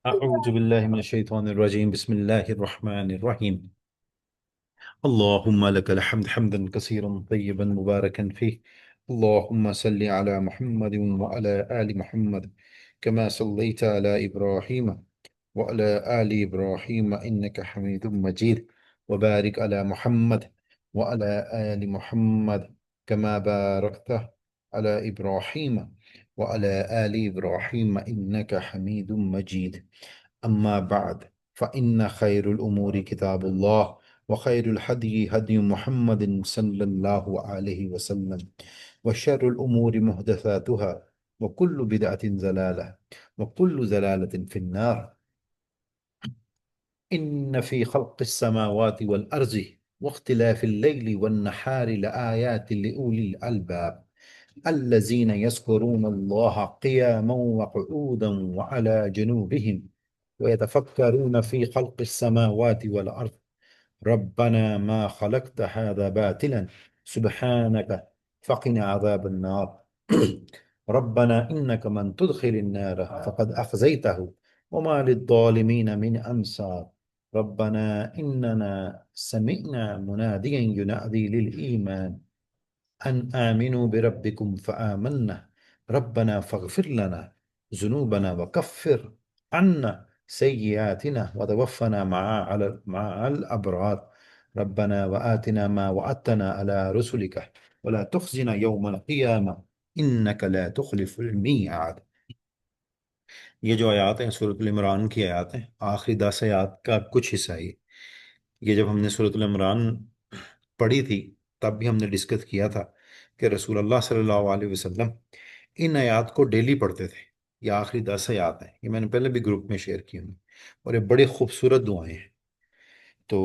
أعوذ بالله من الشيطان الرجيم بسم الله الرحمن الرحيم اللهم لك الحمد حمدا كثيرا طيبا مباركا فيه اللهم صل على محمد وعلى آل محمد كما صليت على إبراهيم وعلى آل إبراهيم إنك حميد مجيد وبارك على محمد وعلى آل محمد كما باركت على إبراهيم وعلى آل إبراهيم إنك حميد مجيد أما بعد فإن خير الأمور كتاب الله وخير الهدي هدي محمد صلى الله عليه وسلم وشر الأمور محدثاتها وكل بدعة ضلالة وكل ضلالة في النار إن في خلق السماوات والأرض واختلاف الليل والنهار لآيات لأولي الألباب الذين يذكرون الله قياما وقعودا وعلى جنوبهم ويتفكرون في خلق السماوات والأرض ربنا ما خلقت هذا باطلا سبحانك فقنا عذاب النار ربنا إنك من تدخل النار فقد أخزيته وما للظالمين من أنصار ربنا إننا سمعنا مناديا ينادي للإيمان أن آمنوا بربكم فآمنا ربنا فاغفر لنا ذنوبنا وكفر عنا سيئاتنا وتوفنا مع الأبرار ربنا وآتنا ما وعدتنا على رسلك ولا تخزنا يوم القيامة إنك لا تخلف الميعاد. یہ جو آیات ہیں سورۃ العمران کی آیات ہیں، آخری 10 آیات کا کچھ حصہ ہے یہ جب ہم نے سورۃ العمران پڑھی تھی تب بھی ہم نے ڈسکس کیا تھا کہ رسول اللہ صلی اللہ علیہ وسلم ان آیات کو ڈیلی پڑھتے تھے. یہ آخری 10 آیات ہیں، یہ میں نے پہلے بھی گروپ میں شیئر کی ہوں اور یہ بڑی خوبصورت دعائیں ہیں تو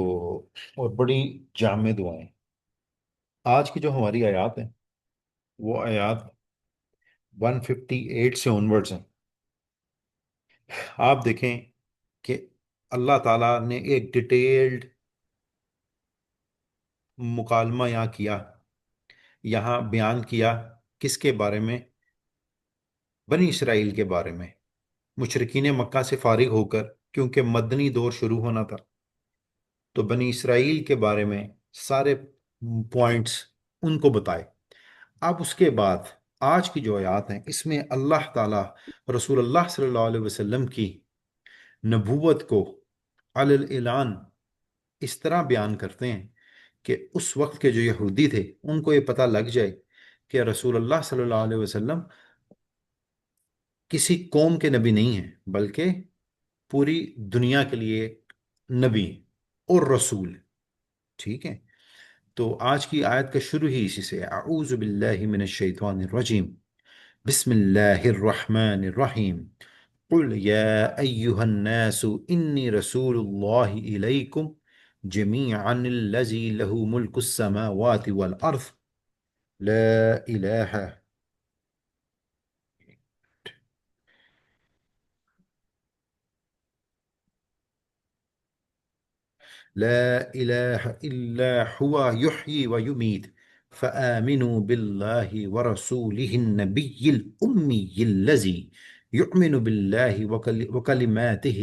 اور بڑی جامع دعائیں. آج کی جو ہماری آیات ہیں وہ آیات 158 سے آنورڈز ہیں. آپ دیکھیں کہ اللہ تعالیٰ نے ایک ڈیٹیلڈ مکالمہ یہاں بیان کیا کس کے بارے میں؟ بنی اسرائیل کے بارے میں. مشرکین مکہ سے فارغ ہو کر کیونکہ مدنی دور شروع ہونا تھا تو بنی اسرائیل کے بارے میں سارے پوائنٹس ان کو بتائے. اب اس کے بعد آج کی جو آیات ہیں اس میں اللہ تعالیٰ رسول اللہ صلی اللہ علیہ وسلم کی نبوت کو علی الاعلان اس طرح بیان کرتے ہیں کہ اس وقت کے جو یہودی تھے ان کو یہ پتہ لگ جائے کہ رسول اللہ صلی اللہ علیہ وسلم کسی قوم کے نبی نہیں ہیں بلکہ پوری دنیا کے لیے نبی اور رسول. ٹھیک ہے، تو آج کی آیت کا شروع ہی اسی سے، اعوذ باللہ من الشیطان الرجیم بسم اللہ الرحمن الرحیم قل یا ایہا الناس انی رسول اللہ الیکم جمیعا الذی لہ ملک السماوات والارض لا الہ لا إله إلا هو يحيي ويميت فآمنوا بالله ورسوله النبي الأمي الذي يؤمن بالله وكلماته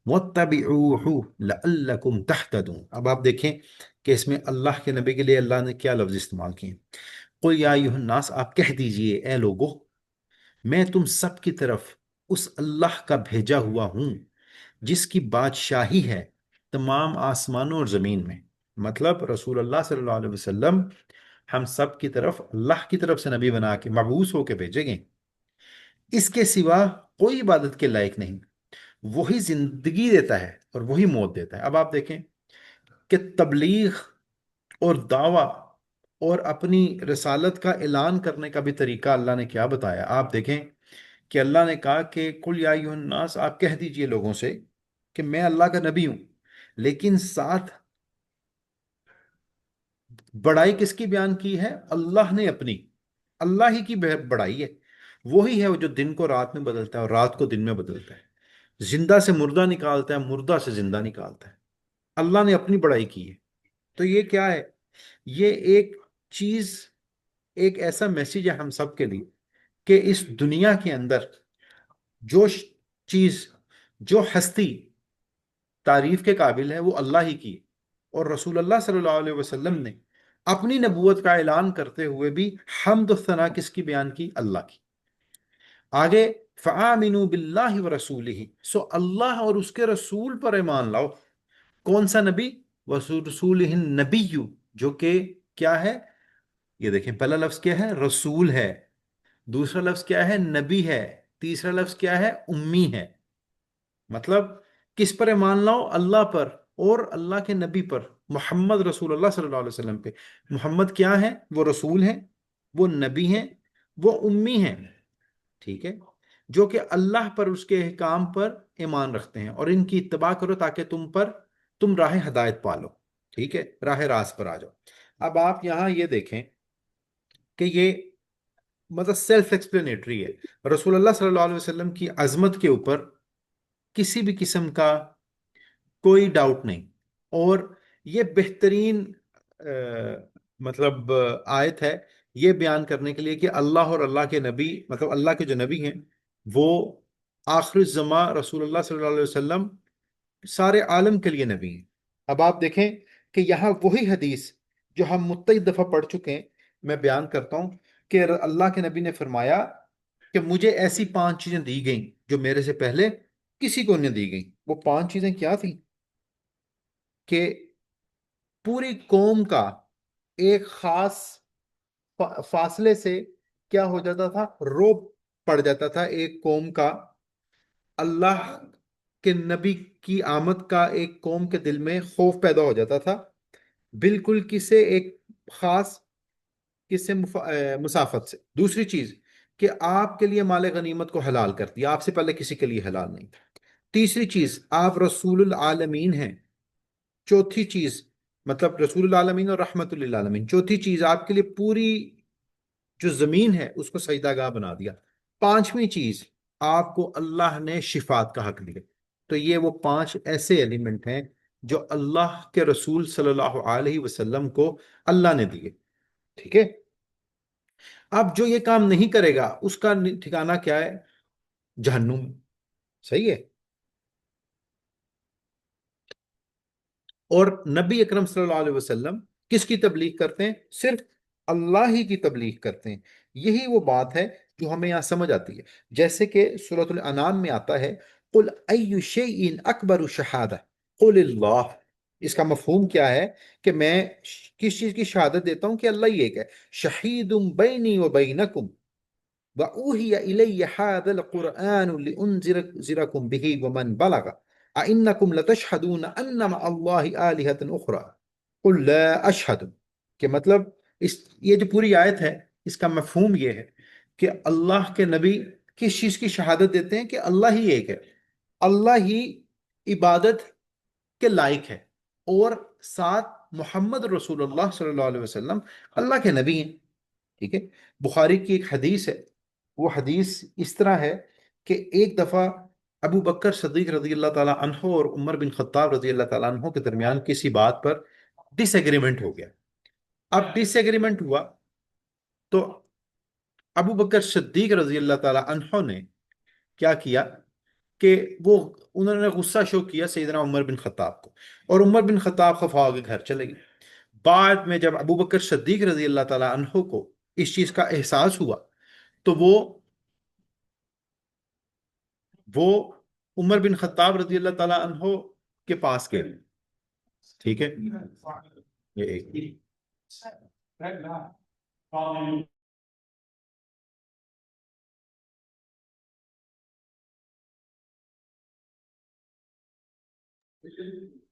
واتبعوه لعلكم تهتدون. اب آپ دیکھیں کہ اس میں اللہ کے نبی کے لیے اللہ نے کیا لفظ استعمال کیے. قل یا ایھا الناس، آپ کہہ دیجئے اے لوگو، میں تم سب کی طرف اس اللہ کا بھیجا ہوا ہوں جس کی بادشاہی ہے تمام آسمانوں اور زمین میں. مطلب رسول اللہ صلی اللہ علیہ وسلم ہم سب کی طرف اللہ کی طرف سے نبی بنا کے مبعوث ہو کے بھیجے گئے. اس کے سوا کوئی عبادت کے لائق نہیں. وہی زندگی دیتا ہے اور وہی موت دیتا ہے. اب آپ دیکھیں کہ تبلیغ اور دعویٰ اور اپنی رسالت کا اعلان کرنے کا بھی طریقہ اللہ نے کیا بتایا. آپ دیکھیں کہ اللہ نے کہا کہ قل یا ایھا الناس، آپ کہہ دیجئے لوگوں سے کہ میں اللہ کا نبی ہوں، لیکن ساتھ بڑائی کس کی بیان کی ہے؟ اللہ نے اپنی، اللہ ہی کی بڑائی ہے. وہی ہے جو دن کو رات میں بدلتا ہے اور رات کو دن میں بدلتا ہے، زندہ سے مردہ نکالتا ہے، مردہ سے زندہ نکالتا ہے. اللہ نے اپنی بڑائی کی ہے. تو یہ کیا ہے؟ یہ ایک چیز، ایک ایسا میسیج ہے ہم سب کے لیے کہ اس دنیا کے اندر جو چیز جو ہستی تعریف کے قابل ہے وہ اللہ ہی کی ہے، اور رسول اللہ صلی اللہ علیہ وسلم نے اپنی نبوت کا اعلان کرتے ہوئے بھی حمد و ثنا کس کی بیان کی؟ اللہ کی۔ آگے فآمنوا باللہ ورسولہ، سو اللہ اور اس کے رسول پر ایمان لاؤ۔ کون سا نبی؟ رسولہ النبی، جو کہ کیا ہے؟ یہ دیکھیں پہلا لفظ کیا ہے؟ رسول ہے، دوسرا لفظ کیا ہے؟ نبی ہے، تیسرا لفظ کیا ہے؟ امی ہے۔ مطلب کس پر ایمان لاؤ؟ اللہ پر اور اللہ کے نبی پر، محمد رسول اللہ صلی اللہ علیہ وسلم پہ۔ محمد کیا ہے؟ وہ رسول ہیں، وہ نبی ہیں، وہ امی ہیں، ٹھیک ہے، جو کہ اللہ پر، اس کے احکام پر ایمان رکھتے ہیں، اور ان کی اتباع کرو تاکہ تم راہ ہدایت پالو، ٹھیک ہے، راہ راست پر آ جاؤ۔ اب آپ یہاں یہ دیکھیں کہ یہ مطلب سیلف ایکسپلینیٹری ہے، رسول اللہ صلی اللہ علیہ وسلم کی عظمت کے اوپر کسی بھی قسم کا کوئی ڈاؤٹ نہیں، اور یہ بہترین مطلب آیت ہے یہ بیان کرنے کے لیے کہ اللہ اور اللہ کے نبی، مطلب اللہ کے جو نبی ہیں وہ آخر الزماں رسول اللہ صلی اللہ علیہ وسلم سارے عالم کے لیے نبی ہیں۔ اب آپ دیکھیں کہ یہاں وہی حدیث جو ہم متعدد دفعہ پڑھ چکے ہیں، میں بیان کرتا ہوں کہ اللہ کے نبی نے فرمایا کہ مجھے ایسی 5 چیزیں دی گئیں جو میرے سے پہلے کسی کو نہیں دی گئیں۔ وہ 5 چیزیں کیا تھیں؟ کہ پوری قوم کا ایک خاص فاصلے سے کیا ہو جاتا تھا؟ روب پڑ جاتا تھا ایک قوم کا، اللہ کے نبی کی آمد کا ایک قوم کے دل میں خوف پیدا ہو جاتا تھا، بالکل کسی ایک خاص کسی مسافت سے۔ دوسری چیز کہ آپ کے لیے مال غنیمت کو حلال کر دیا، آپ سے پہلے کسی کے لیے حلال نہیں تھا۔ تیسری چیز آپ رسول العالمین ہیں۔ چوتھی چیز مطلب رسول العالمین اور رحمت للعالمین۔ چوتھی چیز آپ کے لیے پوری جو زمین ہے اس کو سجدہ گاہ بنا دیا۔ پانچویں چیز آپ کو اللہ نے شفاعت کا حق دیا۔ تو یہ وہ 5 ایسے ایلیمنٹ ہیں جو اللہ کے رسول صلی اللہ علیہ وسلم کو اللہ نے دیے، ٹھیک ہے۔ اب جو یہ کام نہیں کرے گا اس کا ٹھکانہ کیا ہے؟ جہنم، صحیح ہے۔ اور نبی اکرم صلی اللہ علیہ وسلم کس کی تبلیغ کرتے ہیں؟ صرف اللہ ہی کی تبلیغ کرتے ہیں۔ یہی وہ بات ہے جو ہمیں یہاں سمجھ آتی ہے، جیسے کہ سورۃ الانعام میں آتا ہے قل ای شیء اکبر شہادہ قل اللہ۔ اس کا مفہوم کیا ہے؟ کہ میں کس چیز کی شہادت دیتا ہوں؟ کہ اللہ ہی ایک ہے۔ شہید بینی و بینکم وَأُوحِيَ إِلَيَّ هَذَا الْقُرْآنُ لِأُنذِرَكُم بِهِ وَمَن بَلَغَ أَإِنَّكُمْ لَتَشْهَدُونَ أَنَّ مَعَ اللَّهِ آلِهَةً أُخْرَى قُل لَّا أَشْهَدُ۔ کہ مطلب یہ جو پوری آیت ہے اس کا مفہوم یہ ہے کہ اللہ کے نبی کس چیز کی شہادت دیتے ہیں؟ کہ اللہ ہی ایک ہے، اللہ ہی عبادت کے لائق ہے، اور ساتھ محمد رسول اللہ صلی اللہ علیہ وسلم اللہ کے نبی ہیں، ٹھیک ہے۔ بخاری کی ایک حدیث ہے، وہ حدیث اس طرح ہے کہ ایک دفعہ ابو بکر صدیق رضی اللہ تعالیٰ عنہ اور عمر بن خطاب رضی اللہ تعالیٰ عنہ کے درمیان کسی بات پر ڈس ایگریمنٹ ہو گیا۔ اب ڈس ایگریمنٹ ہوا تو ابو بکر صدیق رضی اللہ تعالیٰ عنہ نے کیا کیا کہ انہوں نے غصہ شو کیا سیدنا عمر بن خطاب کو، اور عمر بن خطاب خفا ہو کے گھر چلے گئے۔ بعد میں جب ابو بکر صدیق رضی اللہ تعالیٰ عنہ کو اس چیز کا احساس ہوا تو وہ عمر بن خطاب رضی اللہ تعالیٰ عنہ کے پاس گئے، ٹھیک ہے۔ یہ ایک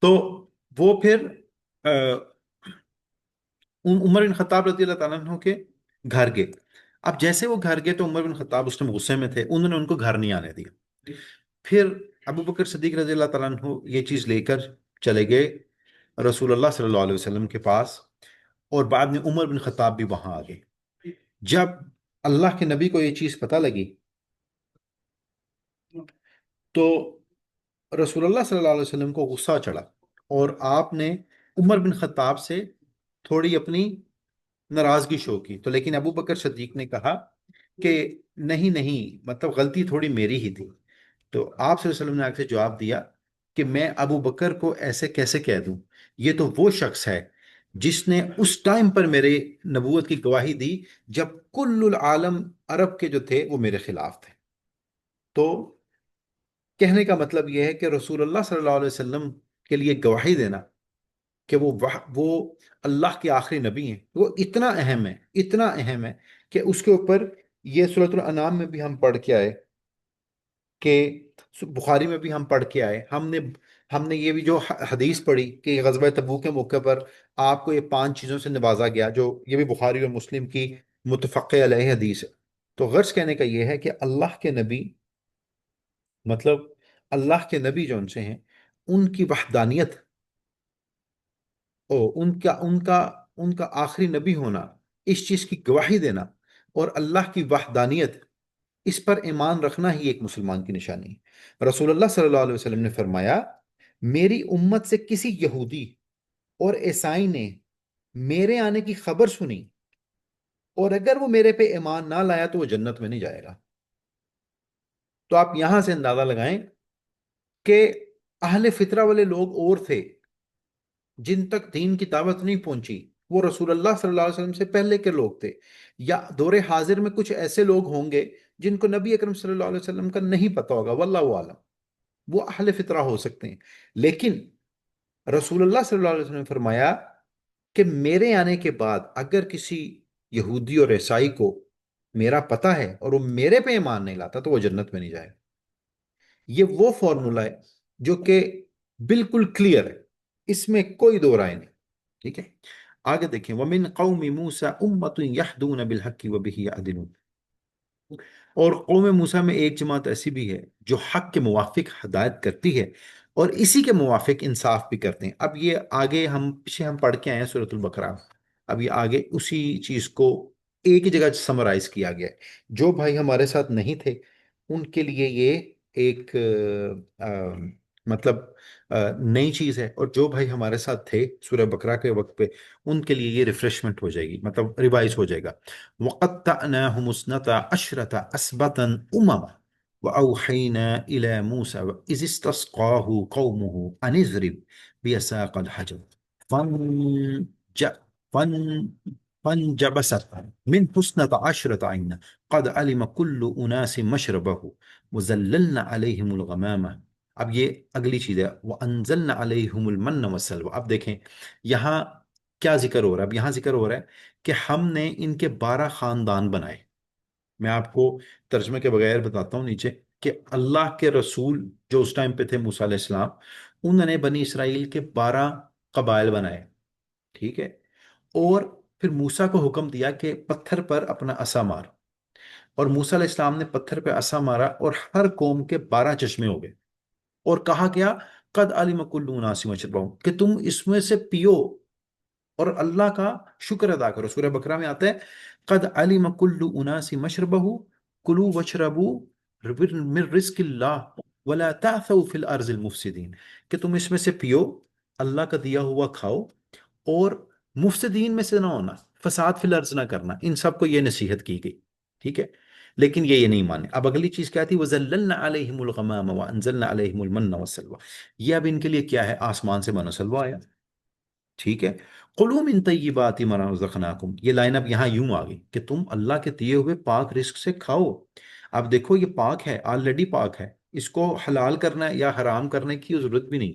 تو وہ پھر عمر بن خطاب رضی اللہ تعالیٰ عنہ کے گھر گئے۔ اب جیسے وہ گھر گئے تو عمر بن خطاب اس ٹائم غصے میں تھے، انہوں نے ان کو گھر نہیں آنے دیا۔ پھر ابو بکر صدیق رضی اللہ تعالیٰ عنہ یہ چیز لے کر چلے گئے رسول اللہ صلی اللہ علیہ وسلم کے پاس، اور بعد میں عمر بن خطاب بھی وہاں آ گئے۔ جب اللہ کے نبی کو یہ چیز پتہ لگی تو رسول اللہ صلی اللہ علیہ وسلم کو غصہ چڑھا، اور آپ نے عمر بن خطاب سے تھوڑی اپنی ناراضگی شو کی، تو لیکن ابو بکر صدیق نے کہا کہ نہیں نہیں، مطلب غلطی تھوڑی میری ہی تھی، تو آپ صلی اللہ علیہ وسلم نے آگے سے جواب دیا کہ میں ابو بکر کو ایسے کیسے کہہ دوں؟ یہ تو وہ شخص ہے جس نے اس ٹائم پر میرے نبوت کی گواہی دی جب کل العالم عرب کے جو تھے وہ میرے خلاف تھے۔ تو کہنے کا مطلب یہ ہے کہ رسول اللہ صلی اللہ علیہ وسلم کے لیے گواہی دینا کہ وہ اللہ کے آخری نبی ہیں، وہ اتنا اہم ہے، اتنا اہم ہے کہ اس کے اوپر یہ سورۃ الانعام میں بھی ہم پڑھ کے آئے، کہ بخاری میں بھی ہم پڑھ کے آئے، ہم نے یہ بھی جو حدیث پڑھی کہ غزوہ تبوک کے موقع پر آپ کو یہ 5 چیزوں سے نوازا گیا، جو یہ بھی بخاری اور مسلم کی متفق علیہ حدیث ہے۔ تو غرض کہنے کا یہ ہے کہ اللہ کے نبی، مطلب اللہ کے نبی جو ان سے ہیں، ان کی وحدانیت او ان کا آخری نبی ہونا، اس چیز کی گواہی دینا اور اللہ کی وحدانیت، اس پر ایمان رکھنا ہی ایک مسلمان کی نشانی ہے۔ رسول اللہ صلی اللہ علیہ وسلم نے فرمایا، میری امت سے کسی یہودی اور عیسائی نے میرے آنے کی خبر سنی اور اگر وہ میرے پہ ایمان نہ لایا تو وہ جنت میں نہیں جائے گا۔ تو آپ یہاں سے اندازہ لگائیں کہ اہل فطرہ والے لوگ اور تھے جن تک دین کی دعوت نہیں پہنچی، وہ رسول اللہ صلی اللہ علیہ وسلم سے پہلے کے لوگ تھے، یا دور حاضر میں کچھ ایسے لوگ ہوں گے جن کو نبی اکرم صلی اللہ علیہ وسلم کا نہیں پتا ہوگا، واللہ عالم، وہ اہل فطرہ ہو سکتے ہیں۔ لیکن رسول اللہ صلی اللہ علیہ وسلم نے فرمایا کہ میرے آنے کے بعد اگر کسی یہودی اور عیسائی کو میرا پتا ہے اور وہ میرے پہ ایمان نہیں لاتا تو وہ جنت میں نہیں جائے۔ یہ وہ فارمولا ہے جو کہ بالکل کلیئر ہے، اس میں کوئی دو رائے نہیں، ٹھیک ہے؟ آگے دیکھیں، وَمِن قَوْمِ مُوسَىٰ أُمَّةٌ يَهْدُونَ بِالْحَقِّ وَبِهِ يَعْدِلُونَ، اور قوم موسیٰ میں ایک جماعت ایسی بھی ہے جو حق کے موافق ہدایت کرتی ہے اور اسی کے موافق انصاف بھی کرتے ہیں۔ اب یہ آگے پیچھے ہم پڑھ کے آئے ہیں سورۃ البقرہ، اب یہ آگے اسی چیز کو ایک ہی جگہ سمرائز کیا گیا ہے۔ جو بھائی ہمارے ساتھ نہیں تھے ان کے لیے یہ ایک مطلب نئی چیز ہے، اور جو بھائی ہمارے ساتھ تھے سورہ بقرہ کے وقت پہ ان کے لیے یہ ریفریشمنٹ ہو جائے گی، مطلب ریوائز ہو جائے گا۔ وَقَطَّعْنَاهُمُ اثْنَتَا عَشْرَةَ أَسْبَطًا أُمَمًا وَأَوْحَيْنَا إِلَى مُوسَى إِذِ اسْتَسْقَاهُ قَوْمُهُ أَنِ اضْرِبْ بِعَصَاكَ الْحَجَرَ فَانْجَ- فَانْ- فَانْجَبَسَتْ مِنْهُ اثْنَتَا عَشْرَةَ عَيْنًا قَدْ عَلِمَ كُلُّ أُنَاسٍ مَشْرَبَهُ وَظَلَّلْنَا عَلَيْهِمُ الْغَمَامَ۔ اب یہ اگلی چیز ہے، وَأَنزَلْنَا عَلَيْهِمُ الْمَنَّ وَالسَّلْوَىٰ۔ اب دیکھیں یہاں کیا ذکر ہو رہا ہے؟ اب یہاں ذکر ہو رہا ہے کہ ہم نے ان کے 12 خاندان بنائے۔ میں آپ کو ترجمے کے بغیر بتاتا ہوں نیچے، کہ اللہ کے رسول جو اس ٹائم پہ تھے موسیٰ علیہ السلام، انہوں نے بنی اسرائیل کے 12 قبائل بنائے، ٹھیک ہے؟ اور پھر موسیٰ کو حکم دیا کہ پتھر پر اپنا عصا مار، اور موسیٰ علیہ السلام نے پتھر پہ عصا مارا اور ہر قوم کے 12 چشمے ہو گئے، اور کہا گیا قد علم کل اناس مشربہم، کہ تم اس میں سے پیو اور اللہ کا شکر ادا کرو۔ سورہ بقرہ میں آتا ہے قد علم کل اناس مشربہ کلوا واشربوا من رزق اللہ ولا تعثوا فی الارض المفسدین، کہ تم اس میں سے پیو، اللہ کا دیا ہوا کھاؤ، اور مفسدین میں سے نہ ہونا، فساد فی الارض نہ کرنا۔ ان سب کو یہ نصیحت کی گئی، ٹھیک ہے؟ لیکن یہ نہیں مانے۔ اب اگلی چیز کیا تھی؟ وَذَلَّلْنَا عَلَيْهِمُ الْغَمَامَ وَأَنزَلْنَا عَلَيْهِمُ الْمَنَّ وَالسَّلْوَىٰ۔ یہ اب ان کے لیے کیا ہے؟ آسمان سے من و سلوہ آیا، ٹھیک ہے؟ قُلُوا مِن طَيِّبَاتِ مَا رَزَقْنَاكُمْ، یہ لائن اب یہاں یوں آ گئی کہ تم اللہ کے دیے ہوئے پاک رزق سے کھاؤ۔ اب دیکھو یہ پاک ہے، آلریڈی پاک ہے، اس کو حلال کرنا یا حرام کرنے کی ضرورت بھی نہیں،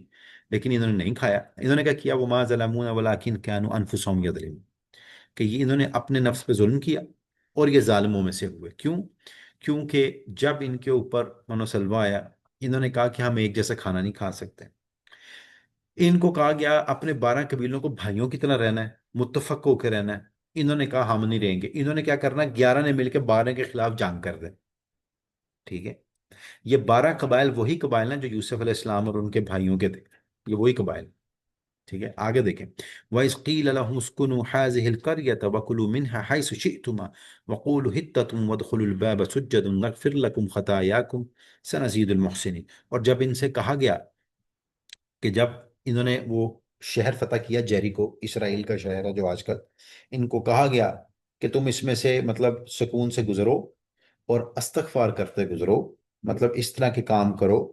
لیکن انہوں نے نہیں کھایا۔ انہوں نے کیا کیا؟ وَمَا ظَلَمُونَا وَلَٰكِن كَانُوا أَنفُسَهُمْ يَظْلِمُونَ، کہ یہ انہوں نے اپنے نفس پہ ظلم کیا اور یہ ظالموں میں سے ہوئے۔ کیوں؟ کیونکہ جب ان کے اوپر من و سلوہ آیا، انہوں نے کہا کہ ہم ایک جیسا کھانا نہیں کھا سکتے۔ ان کو کہا گیا اپنے 12 قبیلوں کو بھائیوں کی طرح رہنا ہے، متفق ہو کے رہنا ہے، انہوں نے کہا ہم نہیں رہیں گے۔ انہوں نے کیا کرنا؟ 11 نے مل کے 12 کے خلاف جنگ کر دیں، ٹھیک ہے؟ یہ 12 قبائل وہی قبائل ہیں جو یوسف علیہ السلام اور ان کے بھائیوں کے تھے، یہ وہی قبائل، ٹھیک ہے؟ آگے دیکھیں، وَإِذْ قِيلَ لَهُمُ اسْكُنُوا هَٰذِهِ الْقَرْيَةَ وَكُلُوا مِنْهَا حَيْثُ شِئْتُمْ وَقُولُوا حِطَّةٌ وَادْخُلُوا الْبَابَ سُجَّدًا نَغْفِرْ لَكُمْ خَطَايَاكُمْ سَنَزِيدُ الْمُحْسِنِينَ۔ اور جب ان سے کہا گیا کہ جب انہوں نے وہ شہر فتح کیا، جیریکو، اسرائیل کا شہر ہے جو آج کل، ان کو کہا گیا کہ تم اس میں سے مطلب سکون سے گزرو اور استغفار کرتے گزرو، مطلب اس طرح کے کام کرو،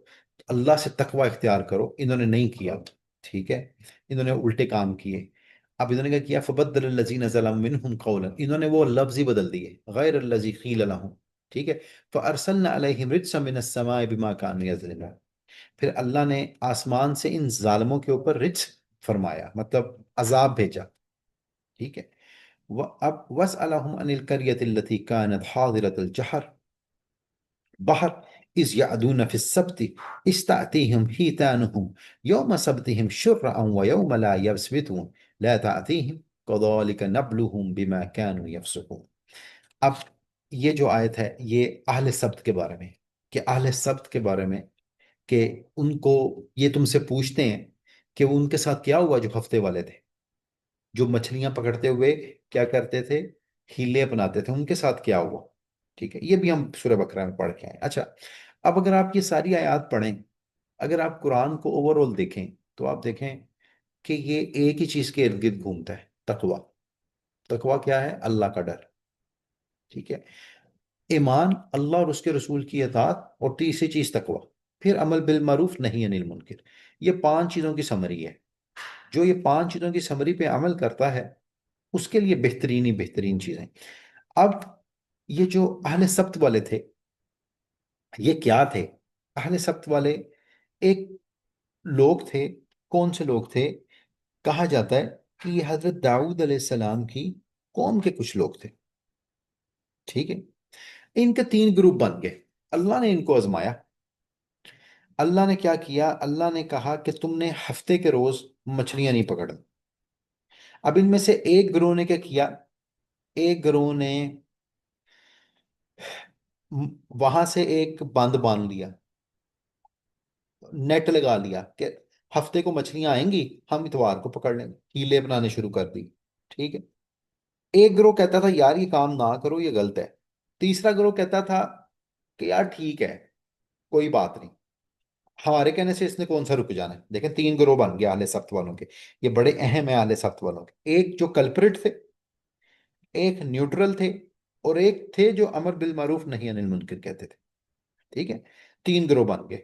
اللہ سے تقوی اختیار کرو، انہوں نے نہیں کیا، ٹھیک ہے، انہوں نے الٹے کام کیے۔ اب انہوں نے کیا کیا، فبدل الذین ظلموا منہم قولا، انہوں نے وہ لفظ ہی بدل دیے غیر الذی قیل لهم، ٹھیک ہے، فارسلنا علیہم رجسا من السماء بما كانوا یظلمون، پھر اللہ نے آسمان سے ان ظالموں کے اوپر رجس فرمایا، مطلب عذاب بھیجا، ٹھیک ہے۔ اب وَاسْأَلَهُمْ عَنِ الْقَرْيَةِ الَّتِي كَانَتْ حَاضِرَةَ الْبَحْرِ إِذْ يَعْدُونَ فِي السَّبْتِ إِذْ تَأْتِيهِمْ حِيتَانُهُمْ يَوْمَ سَبْتِهِمْ شُرَّعًا وَيَوْمَ لَا يَسْبِتُونَ لَا تَأْتِيهِمْ كَذَلِكَ نَبْلُوهُمْ بِمَا كَانُوا يَفْسُقُونَ۔ اب یہ جو آیت ہے یہ اہل سبت کے بارے میں، کہ اہل سبت کے بارے میں، کہ ان کو یہ تم سے پوچھتے ہیں کہ وہ ان کے ساتھ کیا ہوا جو ہفتے والے تھے، جو مچھلیاں پکڑتے ہوئے کیا کرتے تھے، ہیلے اپناتے تھے، ان کے ساتھ کیا ہوا، ٹھیک ہے، یہ بھی ہم سورہ بقرہ میں پڑھ کے آئے۔ اچھا، اب اگر آپ یہ ساری آیات پڑھیں، اگر آپ قرآن کو اوور آل دیکھیں تو آپ دیکھیں کہ یہ ایک ہی چیز کے ارد گرد گھومتا ہے، تقوی۔ تقوی کیا ہے؟ اللہ کا ڈر، ٹھیک ہے، ایمان، اللہ اور اس کے رسول کی اطاعت، اور تیسری چیز تقوی، پھر عمل بالمعروف نہی عن المنکر۔ یہ پانچ چیزوں کی سمری ہے، جو یہ پانچ چیزوں کی سمری پہ عمل کرتا ہے اس کے لیے بہترین ہی بہترین چیزیں۔ اب یہ جو اہل سبت والے تھے یہ کیا تھے؟ اہل سبت والے ایک لوگ تھے، کون سے لوگ تھے؟ کہا جاتا ہے کہ یہ حضرت داؤد علیہ السلام کی قوم کے کچھ لوگ تھے، ٹھیک ہے، ان کے تین گروپ بن گئے، اللہ نے ان کو آزمایا۔ اللہ نے کیا کیا؟ اللہ نے کہا کہ تم نے ہفتے کے روز مچھلیاں نہیں پکڑنی۔ اب ان میں سے ایک گروہ نے کیا کیا، ایک گروہ نے وہاں سے ایک بند باندھ لیا، نیٹ لگا لیا کہ ہفتے کو مچھلیاں آئیں گی، ہم اتوار کو پکڑ لیں گے، ہیلے بنانے شروع کر دی، ٹھیک ہے۔ ایک گروہ کہتا تھا یار یہ کام نہ کرو، یہ غلط ہے۔ تیسرا گروہ کہتا تھا کہ یار ٹھیک ہے، کوئی بات نہیں، ہمارے کہنے سے اس نے کون سا رک جانا ہے۔ دیکھیں تین گروہ بن گیا اہل سبت والوں کے، یہ بڑے اہم ہیں اہل سبت والوں کے، ایک جو کلپریٹ تھے، ایک نیوٹرل تھے، اور ایک تھے جو امر بالمعروف نہی عن المنکر کہتے تھے، ٹھیک ہے، تین گروہ بن گئے۔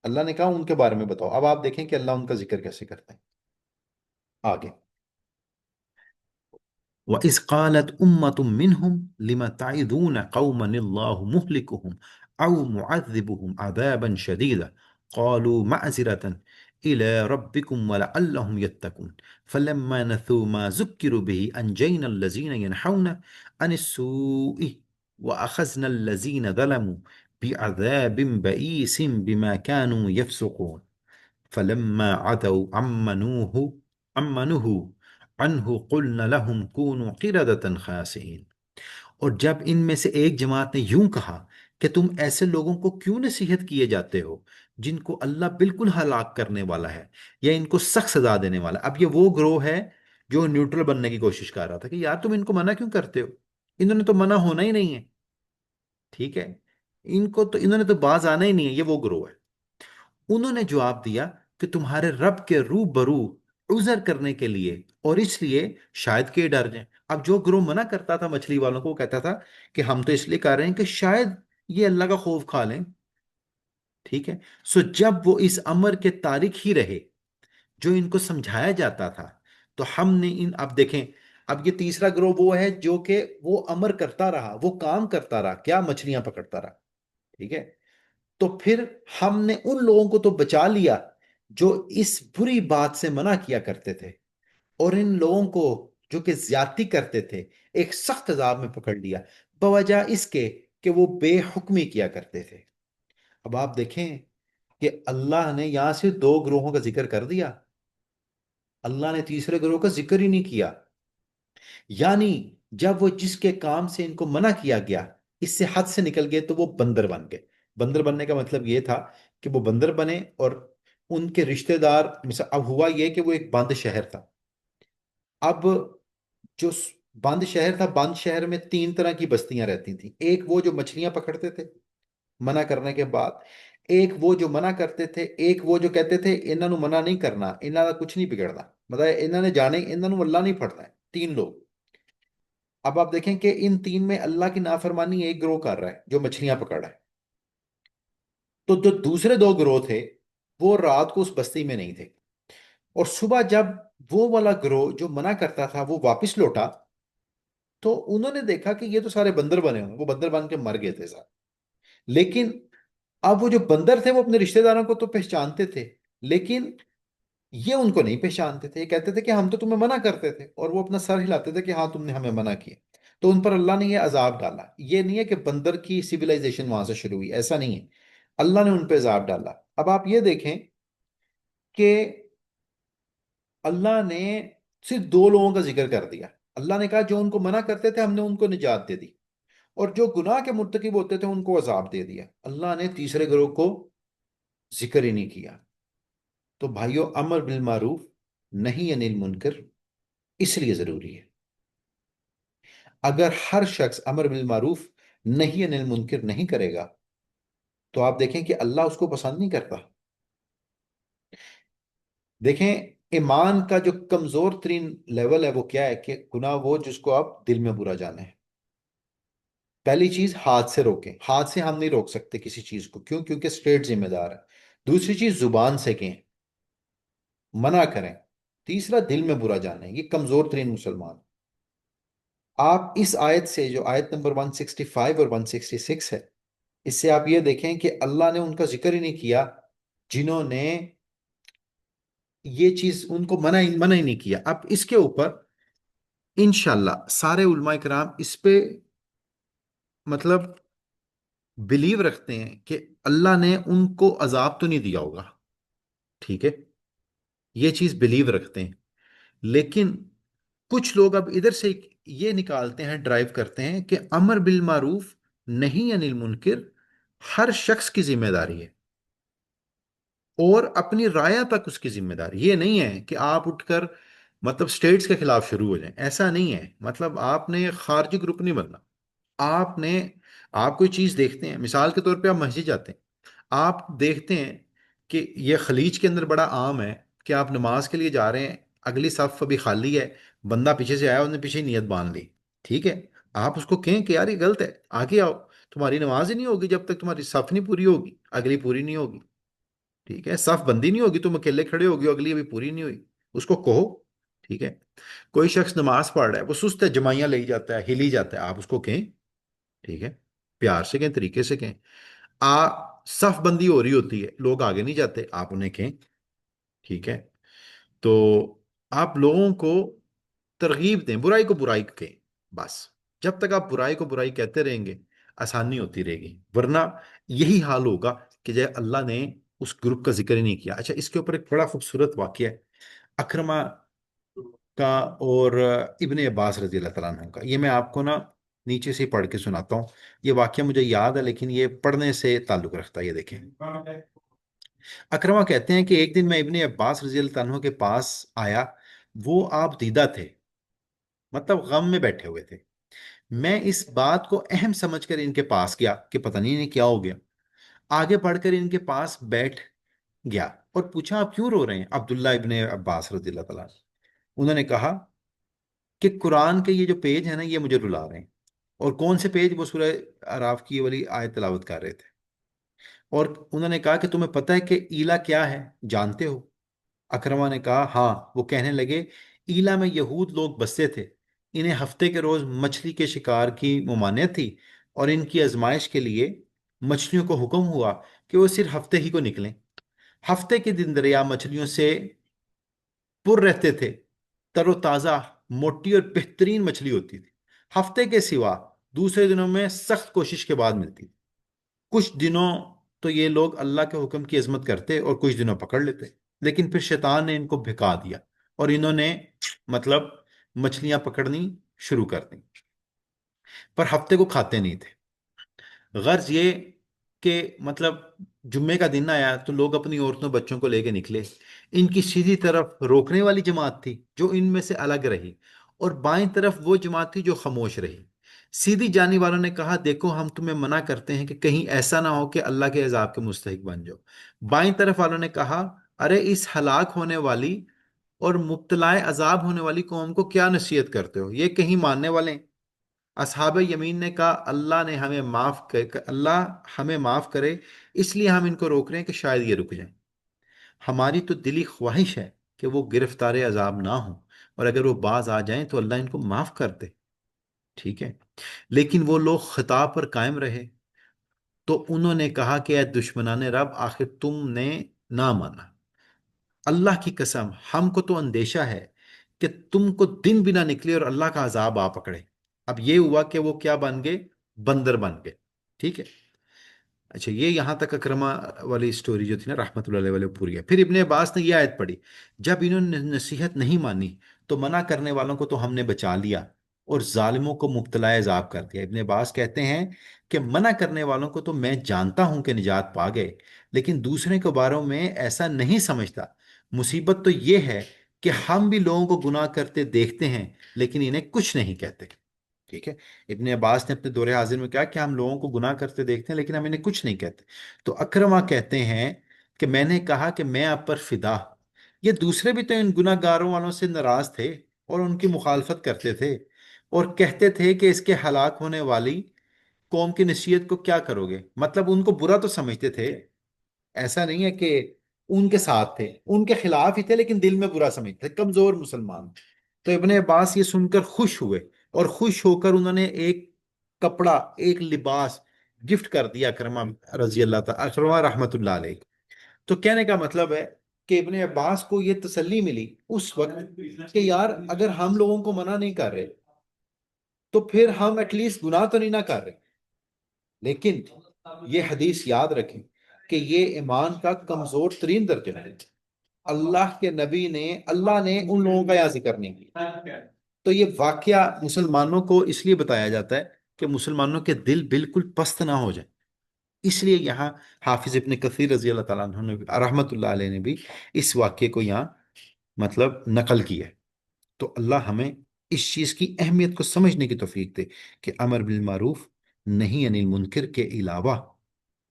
اللہ نے کہا ان کے بارے میں بتاؤ، اب آپ دیکھیں کہ اللہ ان کا ذکر کیسے کرتے ہیں آگے۔ وَإِذْ قَالَتْ أُمَّةٌ مِّنْهُمْ لِمَ تَعِظُونَ قَوْمًا اللَّهُ مُهْلِكُهُمْ أَوْ مُعَذِّبُهُمْ عَذَابًا شَدِيدًا قَالُوا مَعْذِرَةً إِلَىٰ رَبِّكُمْ وَلَعَلَّهُمْ يَتَّقُونَ فَلَمَّا نَسُوا مَا ذُكِّرُوا بِهِ أَنجَيْنَا الَّذِينَ يَنْهَوْنَ عَنِ السُّوءِ وَأَخَذْنَا الَّذِينَ ظَلَمُوا بِعَذَابٍ بَئِيسٍ بِمَا كَانُوا يَفْسُقُونَ فلما عتوا عمنوه عنه قلنا لهم كونوا قردة خاسئين۔ اور جب ان میں سے ایک جماعت نے یوں کہا کہ تم ایسے لوگوں کو کیوں نصیحت کیے جاتے ہو جن کو اللہ بالکل ہلاک کرنے والا ہے یا ان کو سخت سزا دینے والا ہے۔ اب یہ وہ گروہ ہے جو نیوٹرل بننے کی کوشش کر رہا تھا کہ یار تم ان کو منع کیوں کرتے ہو، انہوں نے تو منع ہونا ہی نہیں ہے، ٹھیک ہے، انہوں نے تو باز آنا ہی نہیں ہے، یہ وہ گروہ ہے۔ انہوں نے جواب دیا کہ تمہارے رب کے روبرو عذر کرنے کے لیے، اور اس لیے شاید کہ ڈر جائیں۔ اب جو گروہ منع کرتا تھا مچھلی والوں کو، وہ کہتا تھا کہ ہم تو اس لیے کر رہے ہیں کہ شاید یہ اللہ کا خوف کھا لیں، ٹھیک ہے۔ سو جب وہ اس امر کے تارک ہی رہے جو ان کو سمجھایا جاتا تھا، تو ہم نے اب دیکھیں، اب یہ تیسرا گروہ وہ ہے جو کہ وہ امر کرتا رہا، وہ کام کرتا رہا، کیا؟ مچھلیاں پکڑتا رہا، ٹھیک ہے۔ تو پھر ہم نے ان لوگوں کو تو بچا لیا جو اس بری بات سے منع کیا کرتے تھے، اور ان لوگوں کو جو کہ زیادتی کرتے تھے ایک سخت عذاب میں پکڑ لیا، بوجہ اس کے کہ وہ بے حکمی کیا کرتے تھے۔ اب آپ دیکھیں کہ اللہ نے یہاں سے دو گروہوں کا ذکر کر دیا، اللہ نے تیسرے گروہ کا ذکر ہی نہیں کیا۔ یعنی جب وہ جس کے کام سے ان کو منع کیا گیا اس سے حد سے نکل گئے تو وہ بندر بن گئے۔ بندر بننے کا مطلب یہ تھا کہ وہ بندر بنے، اور ان کے رشتہ دار، مثلا اب ہوا یہ کہ وہ ایک بند شہر تھا۔ اب جو بند شہر تھا، بند شہر میں تین طرح کی بستیاں رہتی تھیں، ایک وہ جو مچھلیاں پکڑتے تھے منع کرنے کے بعد، ایک وہ جو منع کرتے تھے، ایک وہ جو کہتے تھے انہوں نے منع نہیں کرنا، انہوں نے کچھ نہیں بگڑنا، مطلب انہوں نے جانے، انہوں نے اللہ نہیں پڑھنا ہے، تین لوگ۔ اب آپ دیکھیں کہ ان تین میں اللہ کی نافرمانی ایک گروہ کر رہا ہے جو مچھلیاں پکڑ رہا ہے، تو جو دوسرے دو گروہ تھے وہ رات کو اس بستی میں نہیں تھے، اور صبح جب وہ والا گروہ جو منع کرتا تھا وہ واپس لوٹا، تو انہوں نے دیکھا کہ یہ تو سارے بندر بنے ہوئے ہیں، وہ بندر بن کے مر گئے تھے سارے۔ لیکن اب وہ جو بندر تھے وہ اپنے رشتہ داروں کو تو پہچانتے تھے، لیکن یہ ان کو نہیں پہچانتے تھے، یہ کہتے تھے کہ ہم تو تمہیں منع کرتے تھے، اور وہ اپنا سر ہلاتے تھے کہ ہاں تم نے ہمیں منع کیا۔ تو ان پر اللہ نے یہ عذاب ڈالا، یہ نہیں ہے کہ بندر کی سویلائزیشن وہاں سے شروع ہوئی، ایسا نہیں ہے، اللہ نے ان پہ عذاب ڈالا۔ اب آپ یہ دیکھیں کہ اللہ نے صرف دو لوگوں کا ذکر کر دیا۔ اللہ نے کہا جو ان کو منع کرتے تھے ہم نے ان کو نجات دے دی، اور جو گناہ کے مرتکب ہوتے تھے ان کو عذاب دے دیا۔ اللہ نے تیسرے گروہ کو ذکر ہی نہیں کیا۔ تو بھائیو، امر بالمعروف نہیں انل منکر اس لیے ضروری ہے۔ اگر ہر شخص امر بالمعروف نہیں انل منکر نہیں کرے گا تو آپ دیکھیں کہ اللہ اس کو پسند نہیں کرتا۔ دیکھیں، ایمان کا جو کمزور ترین لیول ہے وہ کیا ہے؟ کہ گناہ وہ جس کو آپ دل میں برا جانے ہیں۔ پہلی چیز، ہاتھ سے روکیں، ہاتھ سے ہم نہیں روک سکتے کسی چیز کو، کیوں؟ کیونکہ اسٹیٹ ذمہ دار ہے۔ دوسری چیز، زبان سے کہیں، منع کریں۔ تیسرا، دل میں برا جانا ہے، یہ کمزور ترین مسلمان۔ آپ اس آیت سے، جو آیت نمبر 165 اور 166 ہے، اس سے آپ یہ دیکھیں کہ اللہ نے ان کا ذکر ہی نہیں کیا جنہوں نے یہ چیز ان کو منع ہی نہیں کیا۔ اب اس کے اوپر انشاءاللہ سارے علماء کرام اس پہ مطلب بلیو رکھتے ہیں کہ اللہ نے ان کو عذاب تو نہیں دیا ہوگا، ٹھیک ہے، یہ چیز بلیو رکھتے ہیں۔ لیکن کچھ لوگ اب ادھر سے یہ نکالتے ہیں، ڈرائیو کرتے ہیں کہ امر بالمعروف نہیں انل منکر ہر شخص کی ذمہ داری ہے، اور اپنی رعایا تک اس کی ذمہ داری۔ یہ نہیں ہے کہ آپ اٹھ کر مطلب سٹیٹس کے خلاف شروع ہو جائیں، ایسا نہیں ہے۔ مطلب آپ نے خارجی گروپ نہیں بننا۔ آپ نے، آپ کوئی چیز دیکھتے ہیں، مثال کے طور پہ آپ مسجد جاتے ہیں، آپ دیکھتے ہیں کہ یہ خلیج کے اندر بڑا عام ہے کہ آپ نماز کے لیے جا رہے ہیں، اگلی صف ابھی خالی ہے، بندہ پیچھے سے آیا، اس نے پیچھے نیت باندھ لی، ٹھیک ہے، آپ اس کو کہیں کہ یار یہ غلط ہے، آگے آؤ، تمہاری نماز ہی نہیں ہوگی جب تک تمہاری صف نہیں پوری ہوگی، اگلی پوری نہیں ہوگی، ٹھیک ہے، صف بندی نہیں ہوگی، تم اکیلے کھڑے ہوگی، اگلی ابھی پوری نہیں ہوئی، اس کو کہو، ٹھیک ہے۔ کوئی شخص نماز پڑھ رہا ہے، وہ سست ہے، جمائیاں لے جاتا ہے، ہلی جاتا ہے، آپ اس کو کہیں، ٹھیک ہے، پیار سے کہیں، طریقے سے کہیں۔ آ صف بندی ہو رہی ہوتی ہے، لوگ آگے نہیں جاتے، آپ انہیں کہیں، ٹھیک ہے۔ تو آپ لوگوں کو ترغیب دیں، برائی کو برائی کہیں، بس جب تک آپ برائی کو برائی کہتے رہیں گے آسانی ہوتی رہے گی، ورنہ یہی حال ہوگا کہ جب اللہ نے اس گروپ کا ذکر ہی نہیں کیا۔ اچھا، اس کے اوپر ایک بڑا خوبصورت واقعہ ہے اکرمہ کا اور ابن عباس رضی اللہ تعالیٰ عنہ کا، یہ میں آپ کو نا نیچے سے ہی پڑھ کے سناتا ہوں۔ یہ واقعہ مجھے یاد ہے لیکن یہ پڑھنے سے تعلق رکھتا ہے، یہ دیکھیں۔ اکرمہ کہتے ہیں کہ ایک دن میں ابن عباس رضی اللہ عنہ کے پاس آیا، وہ آپ دیدہ تھے، مطلب غم میں بیٹھے ہوئے تھے۔ میں اس بات کو اہم سمجھ کر ان کے پاس گیا کہ پتہ نہیں انہیں کیا ہو گیا۔ آگے بڑھ کر ان کے پاس بیٹھ گیا اور پوچھا آپ کیوں رو رہے ہیں عبداللہ ابن عباس رضی اللہ تعالیٰ عنہ؟ انہوں نے کہا کہ قرآن کے یہ جو پیج ہیں نا یہ مجھے رلا رہے ہیں۔ اور کون سے پیج؟ وہ سورہ اعراف کی یہ والی آیت تلاوت کر رہے تھے۔ اور انہوں نے کہا کہ تمہیں پتہ ہے کہ ایلا کیا ہے، جانتے ہو؟ اکرمہ نے کہا ہاں۔ وہ کہنے لگے ایلا میں یہود لوگ بستے تھے، انہیں ہفتے کے روز مچھلی کے شکار کی ممانعت تھی، اور ان کی آزمائش کے لیے مچھلیوں کو حکم ہوا کہ وہ صرف ہفتے ہی کو نکلیں۔ ہفتے کے دن دریا مچھلیوں سے پر رہتے تھے، تر و تازہ، موٹی اور بہترین مچھلی ہوتی تھی، ہفتے کے سوا دوسرے دنوں میں سخت کوشش کے بعد ملتی تھی۔ کچھ دنوں تو یہ لوگ اللہ کے حکم کی عظمت کرتے اور کچھ دنوں پکڑ لیتے، لیکن پھر شیطان نے ان کو بھکا دیا اور انہوں نے مطلب مچھلیاں پکڑنی شروع کر دیں، پر ہفتے کو کھاتے نہیں تھے۔ غرض یہ کہ مطلب جمعے کا دن آیا تو لوگ اپنی عورتوں بچوں کو لے کے نکلے۔ ان کی سیدھی طرف روکنے والی جماعت تھی جو ان میں سے الگ رہی، اور بائیں طرف وہ جماعت تھی جو خاموش رہی۔ سیدھی جانے والوں نے کہا دیکھو ہم تمہیں منع کرتے ہیں کہ کہیں ایسا نہ ہو کہ اللہ کے عذاب کے مستحق بن جاؤ۔ بائیں طرف والوں نے کہا ارے اس ہلاک ہونے والی اور مبتلا عذاب ہونے والی قوم کو کیا نصیحت کرتے ہو، یہ کہیں ماننے والے ہیں؟ اصحاب یمین نے کہا اللہ ہمیں معاف کرے، اس لیے ہم ان کو روک رہے ہیں کہ شاید یہ رک جائیں۔ ہماری تو دلی خواہش ہے کہ وہ گرفتار عذاب نہ ہوں، اور اگر وہ باز آ جائیں تو اللہ ان کو معاف کر دے، ٹھیک ہے۔ لیکن وہ لوگ خطاب پر قائم رہے، تو انہوں نے کہا کہ اے دشمنان رب، آخر تم نے نہ مانا، اللہ کی قسم ہم کو تو اندیشہ ہے کہ تم کو دن بھی نہ نکلے اور اللہ کا عذاب آ پکڑے۔ اب یہ ہوا کہ وہ کیا بن گئے؟ بندر بن گئے، ٹھیک ہے۔ اچھا، یہ یہاں تک اکرما والی سٹوری جو تھی نا رحمت اللہ علیہ والے پوری ہے۔ پھر ابن عباس نے یہ آیت پڑھی، جب انہوں نے نصیحت نہیں مانی تو منع کرنے والوں کو تو ہم نے بچا لیا اور ظالموں کو مبتلا عذاب کر دیا۔ ابن عباس کہتے ہیں کہ منع کرنے والوں کو تو میں جانتا ہوں کہ نجات پا گئے، لیکن دوسرے کے باروں میں ایسا نہیں سمجھتا۔ مصیبت تو یہ ہے کہ ہم بھی لوگوں کو گناہ کرتے دیکھتے ہیں لیکن انہیں کچھ نہیں کہتے، ٹھیک ہے۔ ابن عباس نے اپنے دور حاضر میں کہا کہ ہم لوگوں کو گناہ کرتے دیکھتے ہیں لیکن ہم انہیں کچھ نہیں کہتے۔ تو اکرمہ کہتے ہیں کہ میں نے کہا کہ میں آپ پر فدا، یہ دوسرے بھی تو ان گناہ گاروں والوں سے ناراض تھے اور ان کی مخالفت کرتے تھے، اور کہتے تھے کہ اس کے ہلاک ہونے والی قوم کی نصیحت کو کیا کرو گے؟ مطلب ان کو برا تو سمجھتے تھے، ایسا نہیں ہے کہ ان کے ساتھ تھے، ان کے خلاف ہی تھے لیکن دل میں برا سمجھتے تھے، کمزور مسلمان۔ تو ابن عباس یہ سن کر خوش ہوئے، اور خوش ہو کر انہوں نے ایک کپڑا، ایک لباس گفٹ کر دیا اکرمہ رضی اللہ تعالی، اکرمہ رحمت اللہ علیہ۔ تو کہنے کا مطلب ہے کہ ابن عباس کو یہ تسلی ملی اس وقت کہ یار اگر ہم لوگوں کو منع نہیں کر رہے تو پھر ہم ایٹ لیسٹ گناہ تو نہیں نہ کر رہے۔ لیکن یہ حدیث یاد رکھیں کہ یہ ایمان کا کمزور ترین درجہ ہے۔ اللہ کے نبی نے، اللہ نے ان لوگوں کا یہاں ذکر نہیں کیا۔ تو یہ واقعہ مسلمانوں کو اس لیے بتایا جاتا ہے کہ مسلمانوں کے دل بالکل پست نہ ہو جائیں، اس لیے یہاں حافظ ابن کثیر رضی اللہ تعالیٰ عنہ نے رحمت اللہ علیہ نے بھی اس واقعے کو یہاں مطلب نقل کیا ہے۔ تو اللہ ہمیں اس چیز کی اہمیت کو سمجھنے کی توفیق دے کہ امر بالمعروف نہیں انل منکر کے علاوہ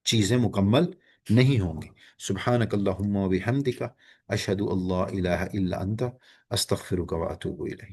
چیزیں مکمل نہیں ہوں گی۔ سبحانک اللہم و بحمدک اشہد اللہ الہ الا انت استغفرک و اتوب الیک۔